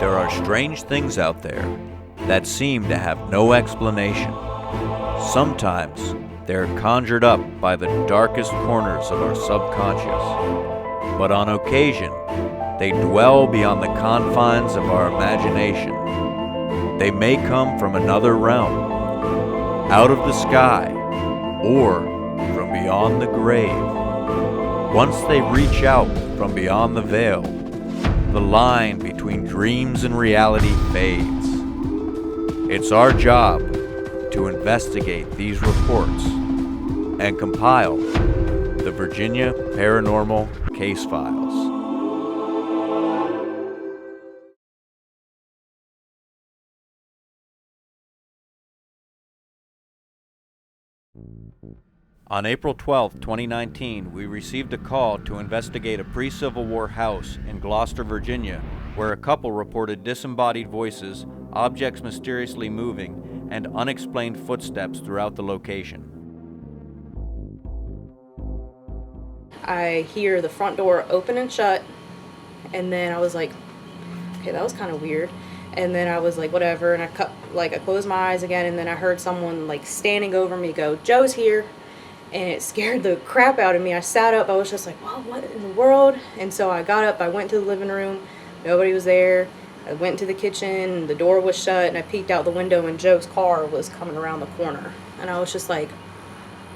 There are strange things out there that seem to have no explanation. Sometimes they're conjured up by the darkest corners of our subconscious. But on occasion, they dwell beyond the confines of our imagination. They may come from another realm, out of the sky, or from beyond the grave. Once they reach out from beyond the veil, the line between dreams and reality fades. It's our job to investigate these reports and compile the Virginia Paranormal Case Files. On April 12, 2019, we received a call to investigate a pre-Civil War house in Gloucester, Virginia, where a couple reported disembodied voices, objects mysteriously moving, and unexplained footsteps throughout the location. I hear the front door open and shut, and then I was like, okay, that was kind of weird. And then I was like, whatever, and I closed my eyes again, and then I heard someone like standing over me go, "Joe's here." And it scared the crap out of me. I sat up, I was just like, well, what in the world? And so I got up, I went to the living room, nobody was there. I went to the kitchen, the door was shut, and I peeked out the window and Joe's car was coming around the corner. And I was just like,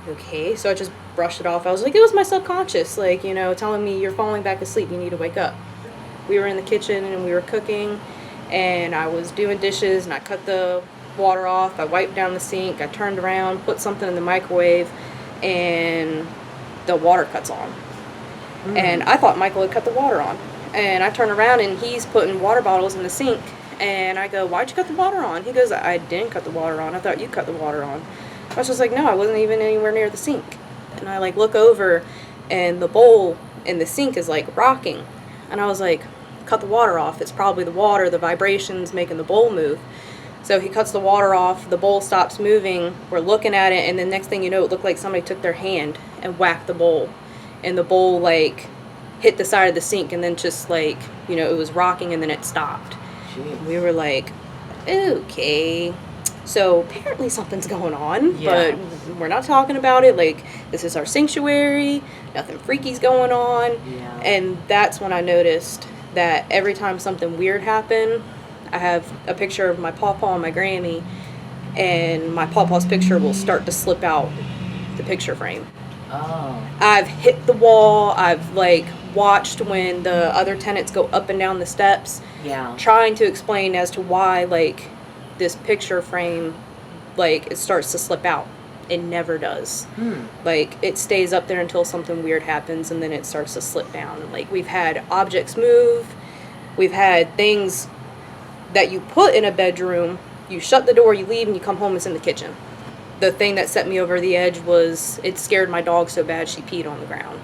okay. So I just brushed it off. I was like, it was my subconscious, like, telling me you're falling back asleep, you need to wake up. We were in the kitchen and we were cooking, and I was doing dishes, and I cut the water off, I wiped down the sink, I turned around, put something in the microwave, and the water cuts on. And I thought Michael had cut the water on. And I turn around and he's putting water bottles in the sink. And I go, "Why'd you cut the water on?" He goes, "I didn't cut the water on. I thought you cut the water on." I was just like, no, I wasn't even anywhere near the sink. And I look over and the bowl in the sink is rocking. And I was like, cut the water off. It's probably the water, the vibrations making the bowl move. So he cuts the water off, the bowl stops moving, we're looking at it, and then next thing you know, it looked like somebody took their hand and whacked the bowl. And the bowl, hit the side of the sink, and then just, it was rocking, and then it stopped. Jeez. We were like, okay. So apparently something's going on, but we're not talking about it. This is our sanctuary, nothing freaky's going on. Yeah. And that's when I noticed that every time something weird happened, I have a picture of my pawpaw and my Grammy, and my pawpaw's picture will start to slip out the picture frame. Oh. I've hit the wall. I've watched when the other tenants go up and down the steps. Yeah. Trying to explain as to why this picture frame it starts to slip out. It never does. It stays up there until something weird happens, and then it starts to slip down. We've had objects move. We've had things that you put in a bedroom, you shut the door, you leave, and you come home, it's in the kitchen. The thing that set me over the edge was it scared my dog so bad she peed on the ground.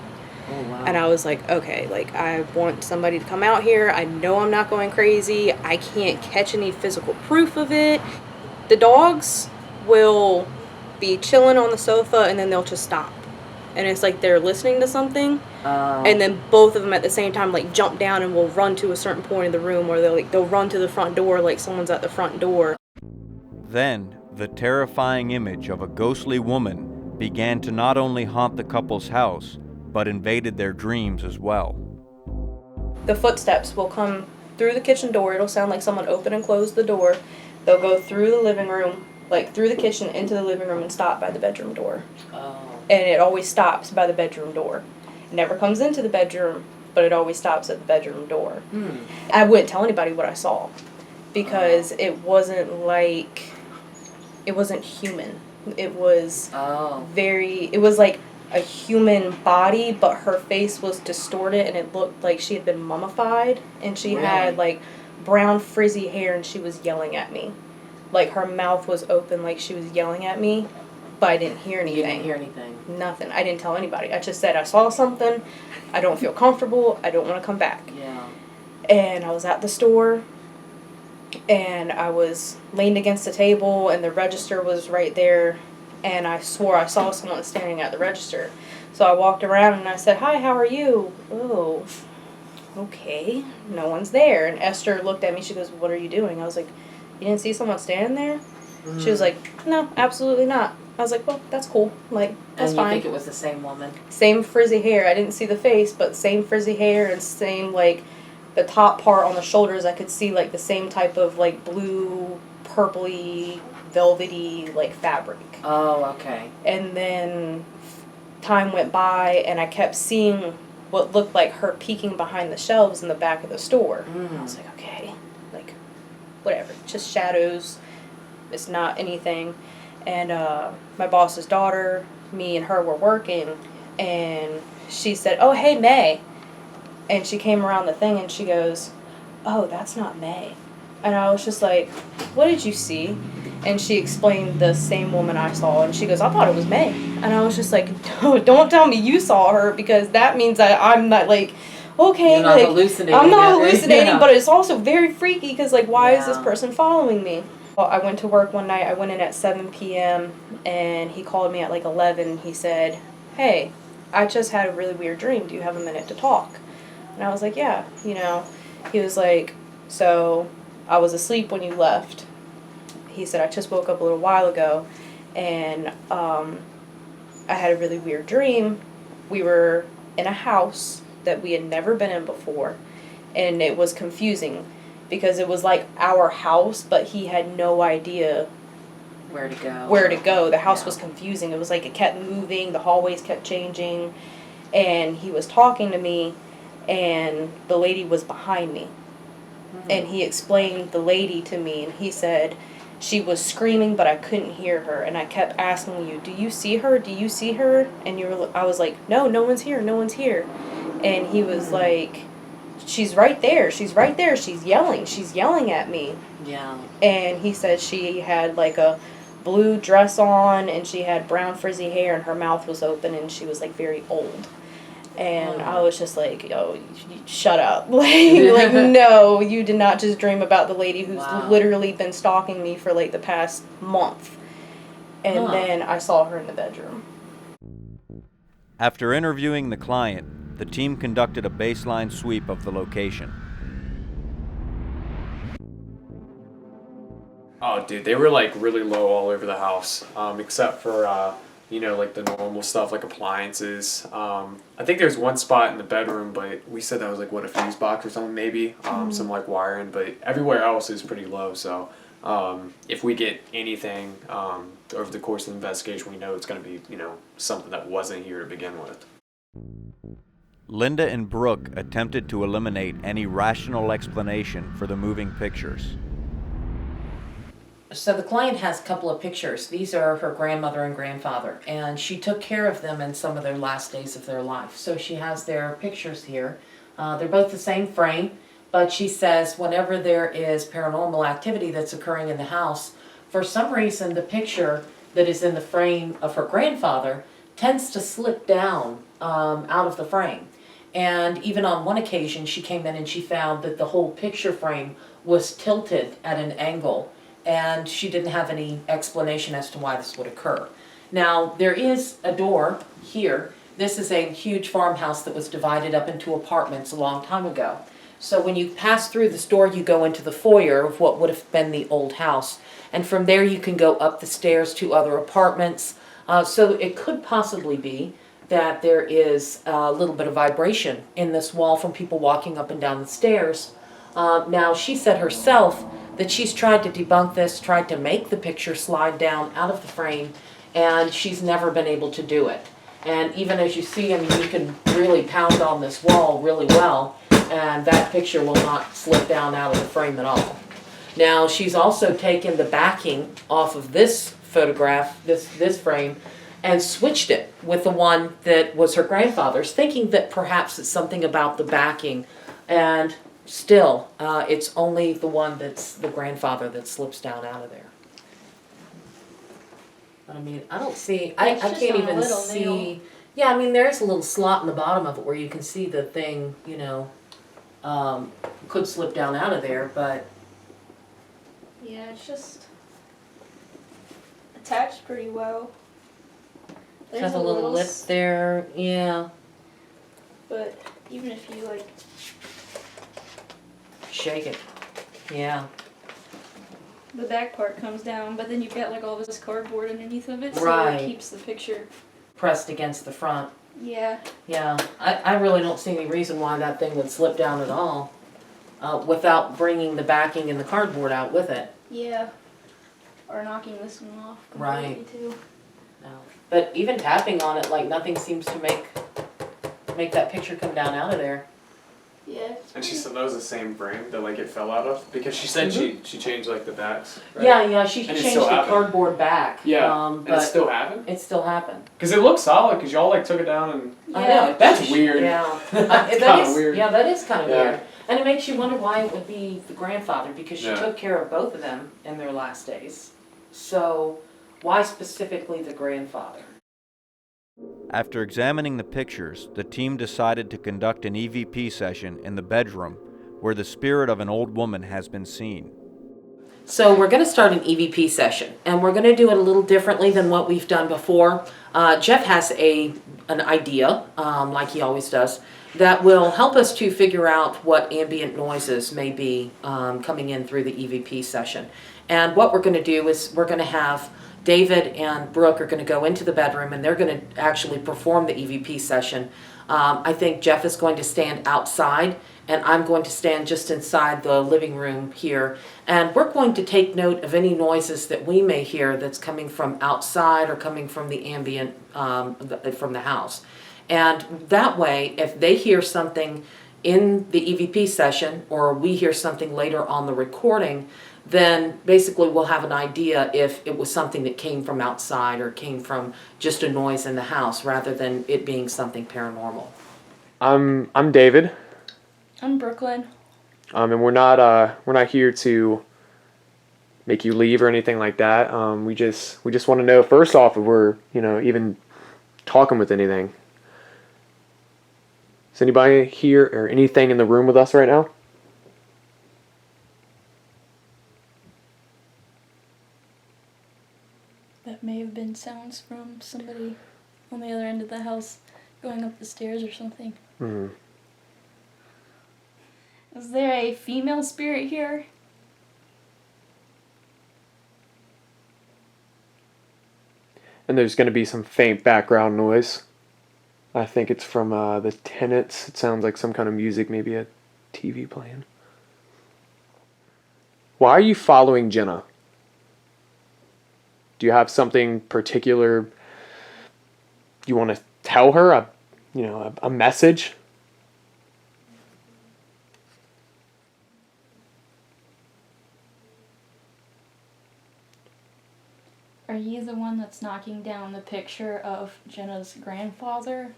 Oh, wow. And I was like, okay, I want somebody to come out here. I know I'm not going crazy. I can't catch any physical proof of it. The dogs will be chilling on the sofa, and then they'll just stop. And it's they're listening to something, and then both of them at the same time jump down and will run to a certain point in the room, or they'll run to the front door like someone's at the front door. Then, the terrifying image of a ghostly woman began to not only haunt the couple's house, but invaded their dreams as well. The footsteps will come through the kitchen door. It'll sound like someone opened and closed the door. They'll go through the living room, through the kitchen into the living room, and stop by the bedroom door. Oh. And it always stops by the bedroom door. It never comes into the bedroom, but it always stops at the bedroom door. I wouldn't tell anybody what I saw, because it wasn't human. It was it was a human body, but her face was distorted, and it looked like she had been mummified, and she had brown frizzy hair, and she was yelling at me. Her mouth was open like she was yelling at me, but I didn't hear anything. You didn't hear anything? Nothing. I didn't tell anybody. I just said I saw something. I don't feel comfortable. I don't want to come back. Yeah. And I was at the store, and I was leaned against the table, and the register was right there, and I swore I saw someone standing at the register. So I walked around and I said, "Hi, how are you?" "Oh, okay, no one's there. And Esther looked at me, she goes, what are you doing? I was like, you didn't see someone standing there? She was like, no, absolutely not. I was like, well, that's cool. Like, that's And you fine. think it was the same woman? Same frizzy hair. I didn't see the face, but same frizzy hair and same, like, the top part on the shoulders, I could see, like, the same type of, like, blue, purpley, velvety, like, fabric. Oh, okay. And then time went by, and I kept seeing what looked like her peeking behind the shelves in the back of the store. I was like, okay, like, whatever, just shadows. It's not anything. And my boss's daughter, me and her were working, and she said, oh, hey, May. And she came around the thing, and she goes, oh, that's not May. And I was just like, what did you see? And she explained the same woman I saw, and she goes, I thought it was May. And I was just like, don't tell me you saw her, because that means that I'm not, like, okay, You're not like, hallucinating. I'm not hallucinating, Yeah. but it's also very freaky, because, like, why is this Yeah. person following me? Well, I went to work one night, I went in at 7 p.m., and he called me at, like, 11. He said, hey, I just had a really weird dream. Do you have a minute to talk? And I was like, yeah, you know. He was like, so I was asleep when you left. He said, I just woke up a little while ago, and I had a really weird dream. We were in a house that we had never been in before, and it was confusing because it was like our house, but he had no idea Where to go. where to go. The house Yeah. was confusing. It was like it kept moving, the hallways kept changing, and he was talking to me, and the lady was behind me. And he explained the lady to me, and he said she was screaming, but I couldn't hear her. And I kept asking you, do you see her? Do you see her? And I was like, no, no one's here, no one's here. And he was like, she's right there, she's right there, she's yelling at me. Yeah. And he said she had like a blue dress on, and she had brown frizzy hair, and her mouth was open, and she was like very old. And I was just like, yo, shut up. like, no, you did not just dream about the lady who's literally been stalking me for like the past month. And then I saw her in the bedroom. After interviewing the client, the team conducted a baseline sweep of the location. Oh, dude, they were like really low all over the house, except for like the normal stuff like appliances. I think there's one spot in the bedroom, but we said that was like a fuse box or something maybe, some like wiring. But everywhere else is pretty low. So if we get anything over the course of the investigation, we know it's going to be something that wasn't here to begin with. Linda and Brooke attempted to eliminate any rational explanation for the moving pictures. So the client has a couple of pictures. These are her grandmother and grandfather, and she took care of them in some of their last days of their life. So she has their pictures here. They're both the same frame, but she says whenever there is paranormal activity that's occurring in the house, for some reason the picture that is in the frame of her grandfather tends to slip down out of the frame. And even on one occasion she came in and she found that the whole picture frame was tilted at an angle, and she didn't have any explanation as to why this would occur. Now, there is a door here. This is a huge farmhouse that was divided up into apartments a long time ago. So when you pass through this door, you go into the foyer of what would have been the old house. And from there, you can go up the stairs to other apartments. So it could possibly be that there is a little bit of vibration in this wall from people walking up and down the stairs. Now, she said herself that she's tried to debunk this, tried to make the picture slide down out of the frame, and she's never been able to do it. And even as you see, I mean, you can really pound on this wall really well, and that picture will not slip down out of the frame at all. Now, she's also taken the backing off of this photograph, this frame, and switched it with the one that was her grandfather's, thinking that perhaps it's something about the backing. And still, it's only the one that's the grandfather that slips down out of there. I mean, I don't see, I just can't on a even little see. nail. Yeah, I mean, there's a little slot in the bottom of it where you can see the thing, could slip down out of there, but Yeah, it's just attached pretty well. it has a little lip there, yeah. But even if you shake it. Yeah. The back part comes down, but then you've got like all this cardboard underneath of it, so Right. it keeps the picture. Pressed against the front. Yeah. Yeah. I really don't see any reason why that thing would slip down at all without bringing the backing and the cardboard out with it. Yeah. Or knocking this one off Right. completely too. No. But even tapping on it, like nothing seems to make that picture come down out of there. Yeah. And she said that was the same frame that like it fell out of, because she said she changed like the backs. Right? Yeah, she And it changed still the happened. cardboard back. Yeah, but and it still happened. it still happened. Because it looked solid, because y'all like took it down and. I Yeah. know. That's weird. Yeah. That's That kinda is weird. Yeah, that is kind of Yeah. weird. And it makes you wonder why it would be the grandfather, because she Yeah. took care of both of them in their last days. So why specifically the grandfather? After examining the pictures, the team decided to conduct an EVP session in the bedroom where the spirit of an old woman has been seen. So we're going to start an EVP session, and we're going to do it a little differently than what we've done before. Jeff has an idea, like he always does, that will help us to figure out what ambient noises may be coming in through the EVP session. And what we're going to do is we're going to have David and Brooke are going to go into the bedroom, and they're going to actually perform the EVP session. I think Jeff is going to stand outside, and I'm going to stand just inside the living room here. And we're going to take note of any noises that we may hear that's coming from outside or coming from the ambient, from the house. And that way, if they hear something in the EVP session, or we hear something later on the recording, then basically we'll have an idea if it was something that came from outside or came from just a noise in the house, rather than it being something paranormal. I'm David. I'm Brooklyn. And we're not here to make you leave or anything like that. We just want to know, first off, if we're even talking with anything. Is anybody here or anything in the room with us right now? That may have been sounds from somebody on the other end of the house going up the stairs or something. Mm-hmm. Is there a female spirit here? And there's going to be some faint background noise. I think it's from the tenants. It sounds like some kind of music, maybe a TV playing. Why are you following Jenna? Do you have something particular you want to tell her? A message? Are you the one that's knocking down the picture of Jenna's grandfather?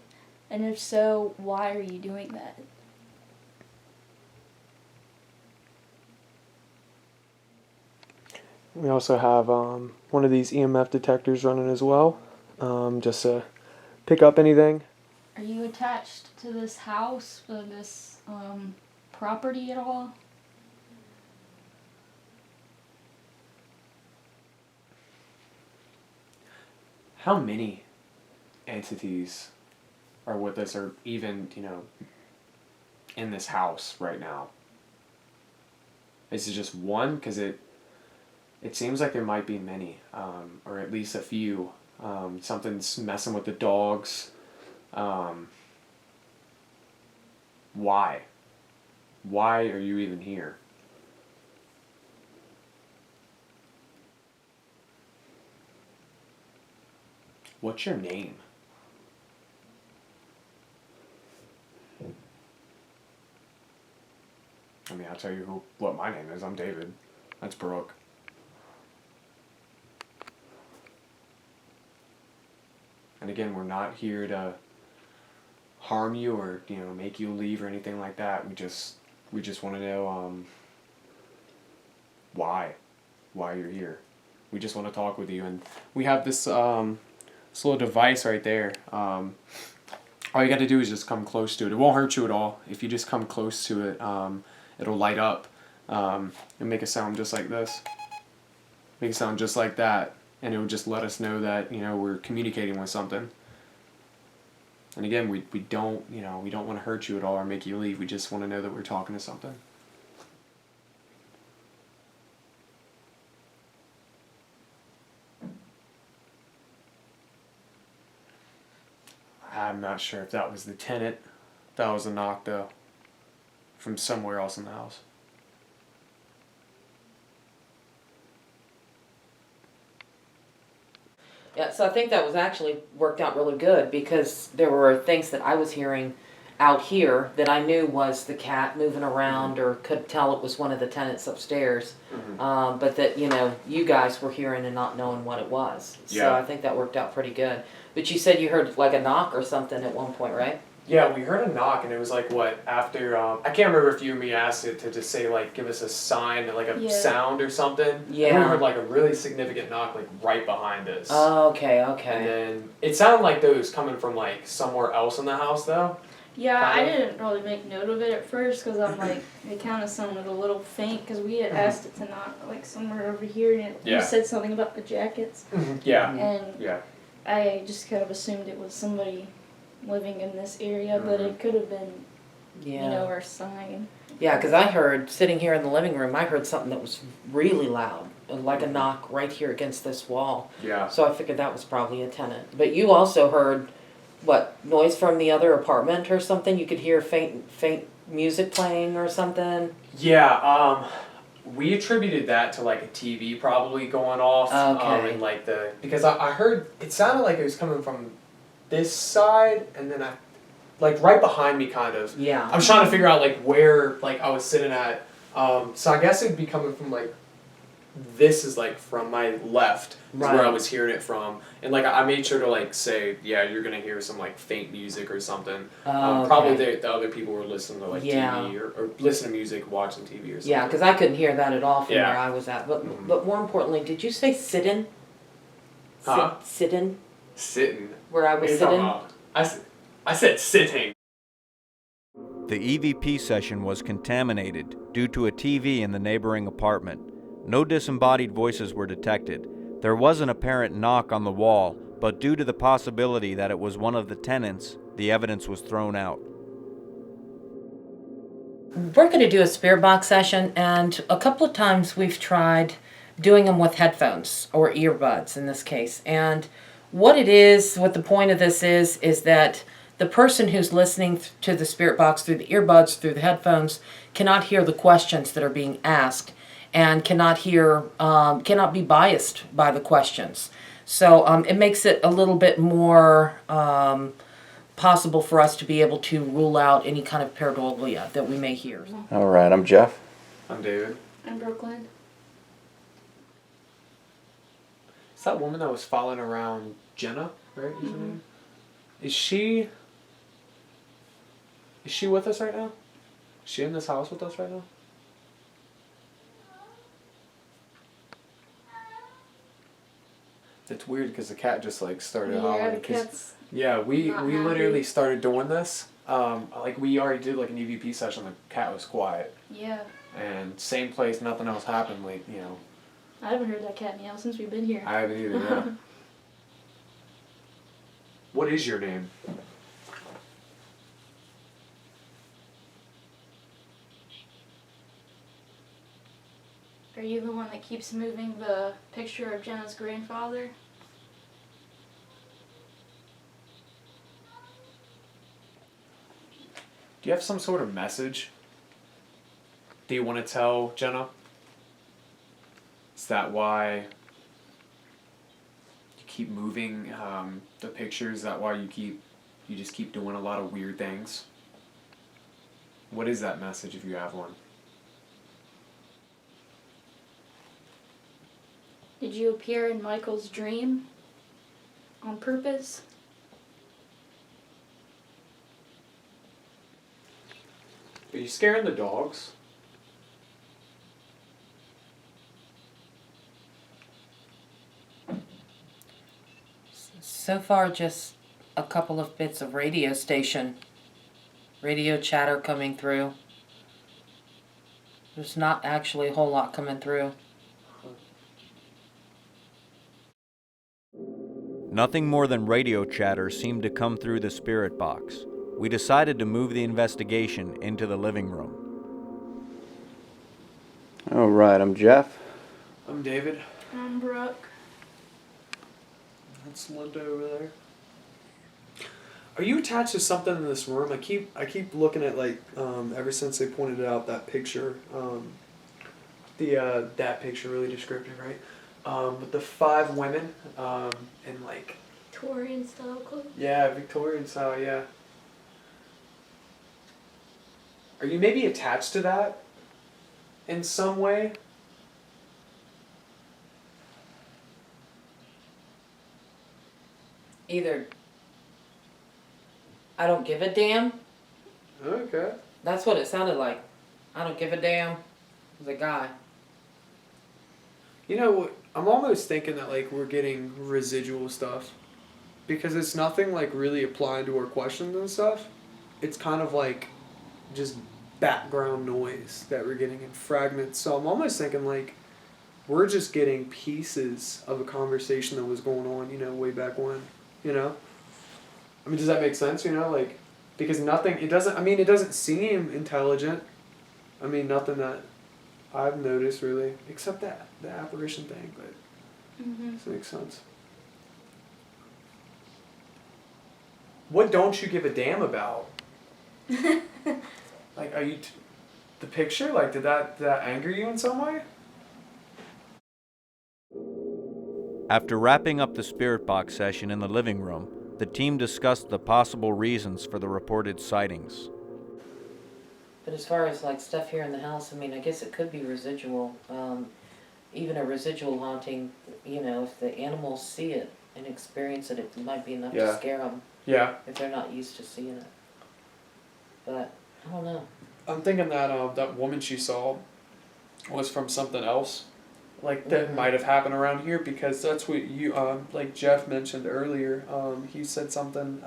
And if so, why are you doing that? We also have one of these EMF detectors running as well, just to pick up anything. Are you attached to this house or this property at all? How many entities are with us, or even, in this house right now? Is it just one? Because it seems like there might be many, or at least a few. Something's messing with the dogs. Why? Why are you even here? What's your name? I mean, I'll tell you what my name is. I'm David. That's Brooke. And again, we're not here to harm you or make you leave or anything like that. We just want to know why you're here. We just want to talk with you, and we have this this little device right there. All you got to do is just come close to it. It won't hurt you at all. If you just come close to it, it'll light up and make a sound just like this. Make a sound just like that, and it will just let us know that we're communicating with something. And again, we don't want to hurt you at all or make you leave. We just want to know that we're talking to something. I'm not sure if that was the tenant. That was a knock though. From somewhere else in the house. Yeah, so I think that was actually worked out really good because there were things that I was hearing out here that I knew was the cat moving around or could tell it was one of the tenants upstairs. But that, you guys were hearing and not knowing what it was. So Yeah. I think that worked out pretty good. But you said you heard like a knock or something at one point, right? Yeah, we heard a knock, and it was like what after I can't remember if you and me asked it to just say like give us a sign, like a Yeah. sound or something. Yeah. And we heard like a really significant knock like right behind us. Oh, okay, And okay. then it sounded like those coming from like somewhere else in the house though. Yeah, Kind I of. didn't really make note of it at first because I'm like, it kind of sounded a little faint because we had asked it to knock like somewhere over here and Yeah. you said something about the jackets. Yeah. And Yeah. I just kind of assumed it was somebody living in this area, but it could have been, Yeah. our sign. Yeah, because I heard, sitting here in the living room, I heard something that was really loud, like a knock right here against this wall. Yeah. So I figured that was probably a tenant. But you also heard, what, noise from the other apartment or something? You could hear faint music playing or something? Yeah, we attributed that to like a TV probably going off. Okay. And like because I heard, it sounded like it was coming from this side, and then like right behind me kind of. Yeah. I was trying to figure out like where like I was sitting at. So I guess it'd be coming from like, this is like from my left is where I Right. was hearing it from. And like I made sure to like say, yeah, you're gonna hear some like faint music or something. Oh, Probably okay. the other people were listening to like Yeah. TV or listening to music, watching TV or something. Yeah, because I couldn't hear that at all from Yeah. where I was at. But more importantly, did you say sit-in? Huh? Sit-in? Sitting. Where I What was are you talking sitting? about? I said sitting. The EVP session was contaminated due to a TV in the neighboring apartment. No disembodied voices were detected. There was an apparent knock on the wall, but due to the possibility that it was one of the tenants, the evidence was thrown out. We're going to do a spirit box session, and a couple of times we've tried doing them with headphones or earbuds in this case. And what the point of this is that the person who's listening to the spirit box through the earbuds, through the headphones, cannot hear the questions that are being asked and cannot be biased by the questions. So it makes it a little bit more possible for us to be able to rule out any kind of pareidolia that we may hear. All right, I'm Jeff. I'm David. In Brooklyn. Is that woman that was following around Jenna, right? Is her name? Is she with us right now? Is she in this house with us right now? It's weird because the cat just like started Yeah, howling. the 'Cause- cat's yeah, we not literally happy. started doing this. Like we already did like an EVP session. The cat was quiet, Yeah. and same place, nothing else happened. Like I haven't heard that cat meow since we've been here. I haven't either. Yeah. What is your name? Are you the one that keeps moving the picture of Jenna's grandfather? Do you have some sort of message? Do you want to tell Jenna? Is that why you keep moving the pictures? Is that why you just keep doing a lot of weird things? What is that message if you have one? Did you appear in Michael's dream on purpose? Are you scaring the dogs? So far, just a couple of bits of radio chatter coming through. There's not actually a whole lot coming through. Nothing more than radio chatter seemed to come through the spirit box. We decided to move the investigation into the living room. All right, I'm Jeff. I'm David. I'm Brooke. That's Linda over there. Are you attached to something in this room? I keep looking at like ever since they pointed out that picture, that picture really descriptive, right? With the 5 women and like Victorian style clothes. yeah, Victorian style, yeah. Are you maybe attached to that in some way? Either I don't give a damn. Okay. That's what it sounded like. I don't give a damn. The guy. You know, I'm almost thinking that like we're getting residual stuff because it's nothing like really applying to our questions and stuff. It's kind of like just background noise that we're getting in fragments. So I'm almost thinking like we're just getting pieces of a conversation that was going on, you know, way back when, you know? I mean, does that make sense, you know? Like, because nothing, it doesn't seem intelligent. I mean, nothing that I've noticed really, except that, the apparition thing, but this makes sense. What don't you give a damn about? Like, are you, the picture, like, did that anger you in some way? After wrapping up the spirit box session in the living room, the team discussed the possible reasons for the reported sightings. But as far as like stuff here in the house, I mean, I guess it could be residual. Even a residual haunting, you know, if the animals see it and experience it, it might be enough to scare them. Yeah. If they're not used to seeing it. But I don't know. I'm thinking that that woman she saw was from something else, like that might have happened around here, because that's what you like Jeff mentioned earlier. He said something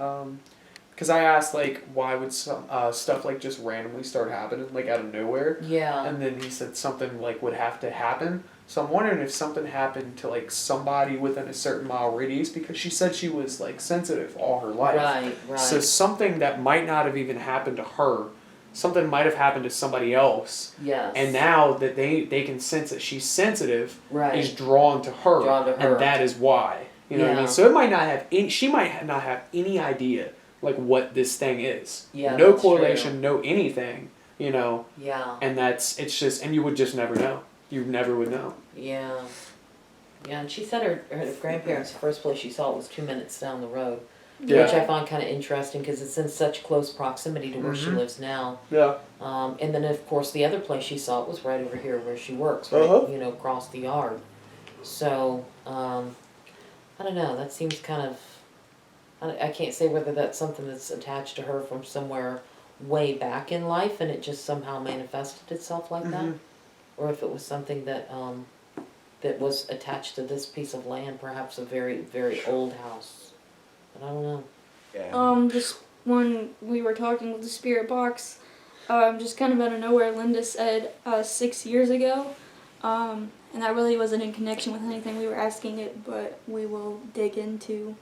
because I asked like why would some stuff like just randomly start happening like out of nowhere. Yeah. And then he said something like would have to happen. So I'm wondering if something happened to like somebody within a certain mile radius, because she said she was like sensitive all her life. Right. So something that might not have even happened to her, something might have happened to somebody else. Yes. And now that they can sense that she's sensitive, Right. is drawn to her. Drawn to her. And that is why. You know what I mean? Yeah. So it might not have she might not have any idea like what this thing is. Yeah, No that's correlation, true. no anything, you know. Yeah. And it's just, and you would just never know. You never would know. Yeah. Yeah, and she said her grandparents, the first place she saw it was 2 minutes down the road. Yeah. Which I find kind of interesting because it's in such close proximity to where she lives now. Yeah. And then, of course, the other place she saw it was right over here where she works, right, you know, across the yard. So, I don't know, that seems kind of, I can't say whether that's something that's attached to her from somewhere way back in life and it just somehow manifested itself like that, or if it was something that that was attached to this piece of land, perhaps a very, very old house. But I don't know. Yeah. Just when we were talking with the spirit box, just kind of out of nowhere, Linda said 6 years ago, and that really wasn't in connection with anything we were asking it, but we will dig into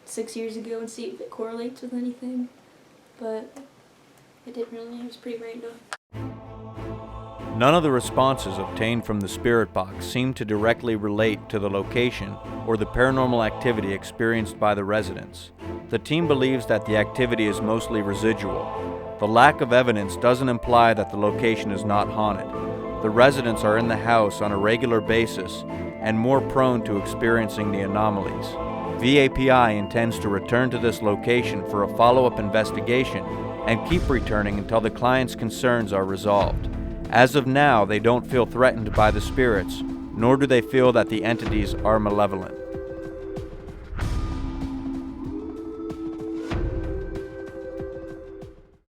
6 years ago and see if it correlates with anything. But it didn't really. It was pretty random. None of the responses obtained from the spirit box seem to directly relate to the location or the paranormal activity experienced by the residents. The team believes that the activity is mostly residual. The lack of evidence doesn't imply that the location is not haunted. The residents are in the house on a regular basis and more prone to experiencing the anomalies. VAPI intends to return to this location for a follow-up investigation and keep returning until the client's concerns are resolved. As of now, they don't feel threatened by the spirits, nor do they feel that the entities are malevolent.